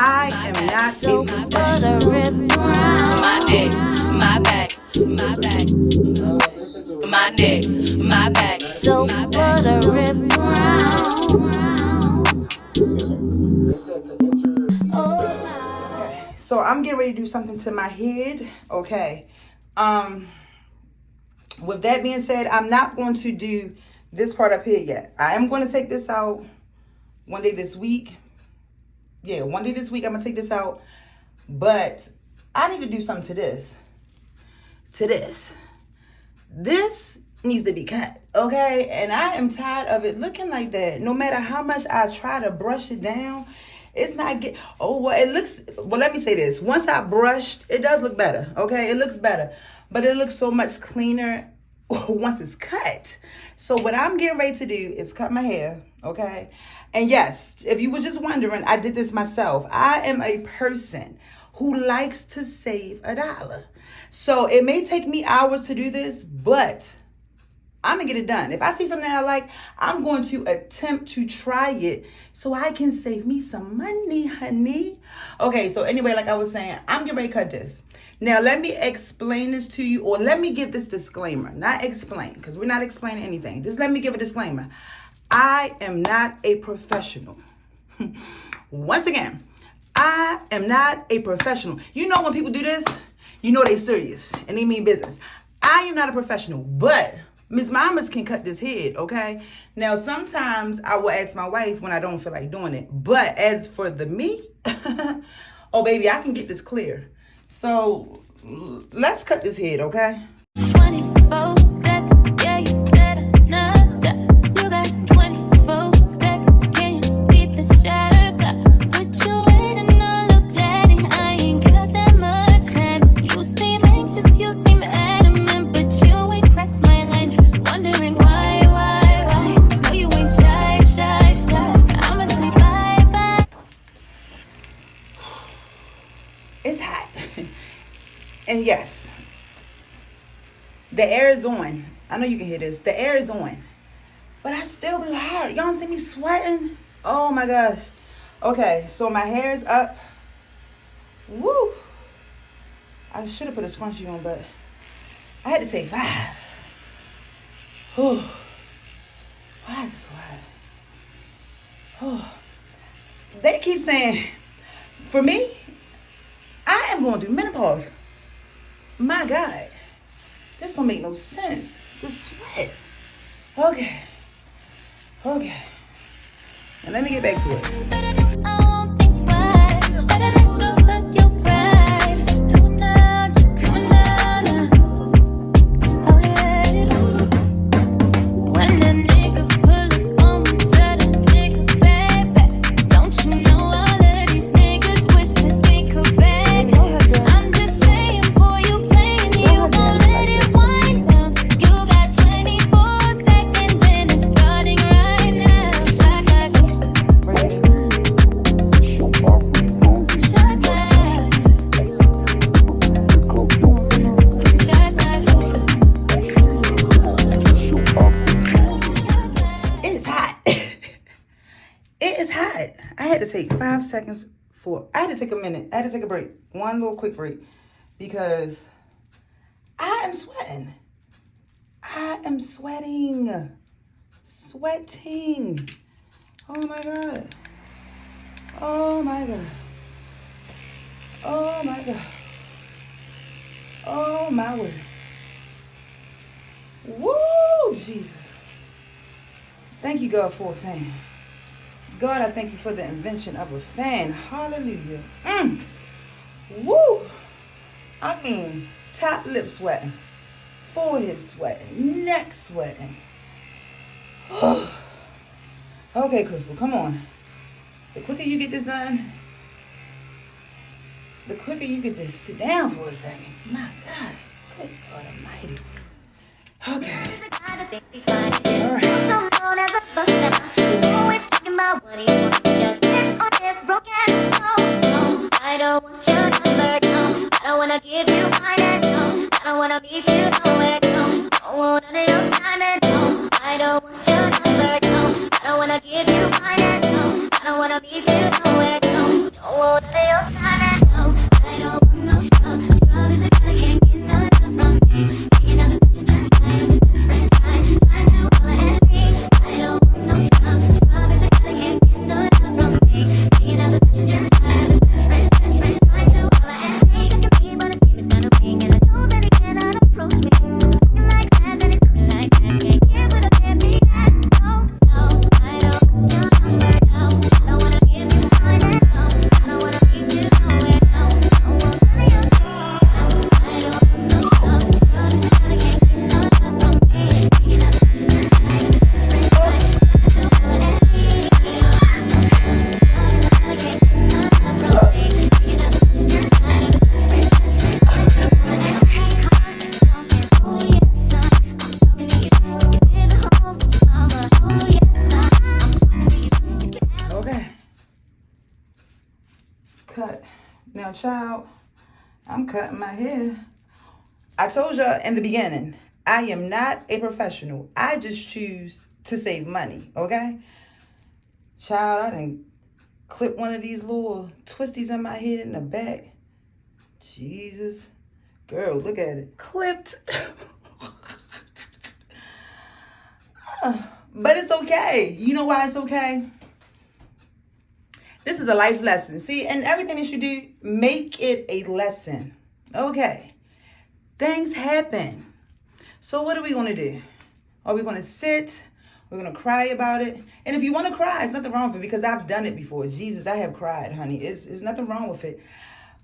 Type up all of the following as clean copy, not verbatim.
I am not so professional. My neck, my back, my back, my neck, my back, So buttery brown. Okay, so I'm getting ready to do something to my head. Okay. With that being said, I'm not going to do this part up here yet. I am going to take this out one day this week. Yeah, one day this week I'm going to take this out. But I need to do something to this. This needs to be cut, okay? And I am tired of it looking like that. No matter how much I try to brush it down, it's not get. Oh, well, it looks. Well, let me say this. Once I brushed, it does look better, okay? It looks better, but it looks so much cleaner once it's cut. So what I'm getting ready to do is cut my hair, okay? And yes, if you were just wondering, I did this myself. I am a person who likes to save $1. So it may take me hours to do this, but I'm gonna get it done. If I see something I like, I'm going to attempt to try it so I can save me some money, honey. Okay, so anyway, like I was saying, I'm getting ready to cut this. Now, let me explain this to you, or let me give this disclaimer. Not explain, because we're not explaining anything. Just let me give a disclaimer. I am not a professional. Once again, I am not a professional. You know when people do this, you know they serious and they mean business. I am not a professional, but Miss Mamas can cut this head, okay? Now, sometimes I will ask my wife when I don't feel like doing it. But as for me, oh, baby, I can get this clear. So let's cut this head, okay? 24 seconds, yeah, you better not stop. You got 24 seconds, can you beat the shot? Put you waiting on look daddy, I ain't got that much time. You seem anxious, you seem adamant, but you ain't pressed my line. Wondering why? No, you ain't shy. I'ma say bye. It's hot. And yes, the air is on. I know you can hear this. The air is on. But I still be hot. Y'all see me sweating? Oh my gosh. Okay, so my hair is up. Woo. I should have put a scrunchie on, but I had to take 5. Whew. Why is this so hot? They keep saying, for me, I am going through menopause. My God. This don't make no sense. The sweat. Okay. Now let me get back to it. I won't think twice. Better let go of your pride. No, just do it now. Oh yeah. When that nigga pull up on me, tell that nigga baby, don't you know all of these niggas wish that they could beg? I'm just saying, boy, you playing, you gon' let it wind down. You got 24 seconds and it's starting right now. It's hot. It is hot. I had to take 5 seconds I had to take a minute. I had to take a break. One little quick break. Because I am sweating. Sweating. Oh my God. Oh my God. Oh my word. Woo, Jesus. Thank you, God, for a fan. God, I thank you for the invention of a fan. Hallelujah. Woo. I mean, top lip sweating, forehead sweating, neck sweating. Okay, Crystal, come on. The quicker you get this done, the quicker you can just sit down for a second. My God. Good God Almighty. Okay. All right. I don't want your number, no. I don't wanna give you mine, no. I don't wanna meet you nowhere, no. Don't want none of your time, no. I don't want your number, no. I don't wanna give you mine, no. I don't wanna meet you nowhere, no. Don't want none of cut. Now, child, I'm cutting my hair. I told y'all in the beginning, I am not a professional. I just choose to save money, okay? Child, I didn't clip one of these little twisties in my head in the back. Jesus. Girl, look at it. Clipped. But it's okay. You know why it's okay? This is a life lesson. See, and everything that you do, make it a lesson. Okay. Things happen. So what are we going to do? Are we going to sit? We're going to cry about it. And if you want to cry, there's nothing wrong with it because I've done it before. Jesus, I have cried, honey. It's nothing wrong with it.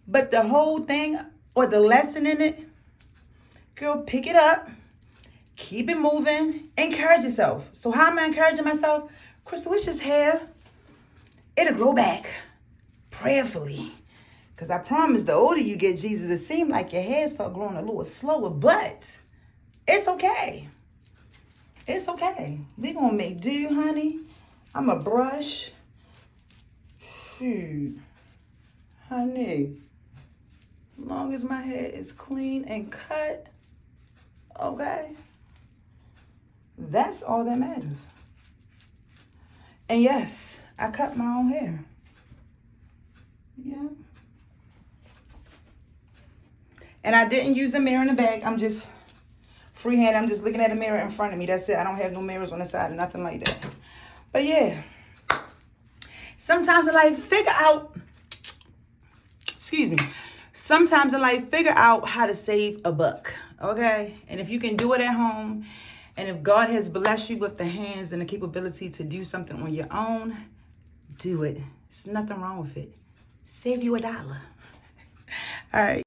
But the whole thing or the lesson in it, girl, pick it up. Keep it moving. Encourage yourself. So how am I encouraging myself? Crystal, it's just hair. It'll grow back prayerfully. Because I promise the older you get, Jesus, it seems like your hair start growing a little slower. But it's okay. It's okay. We're going to make do, honey. I'm going to brush. Shoot. Honey. As long as my hair is clean and cut. Okay. That's all that matters. And yes, I cut my own hair. Yeah. And I didn't use a mirror in the back. I'm just freehand. I'm just looking at a mirror in front of me. That's it. I don't have no mirrors on the side, nothing like that. But yeah. Sometimes in life, figure out how to save a buck. Okay? And if you can do it at home, and if God has blessed you with the hands and the capability to do something on your own, do it. There's nothing wrong with it. Save you $1. All right.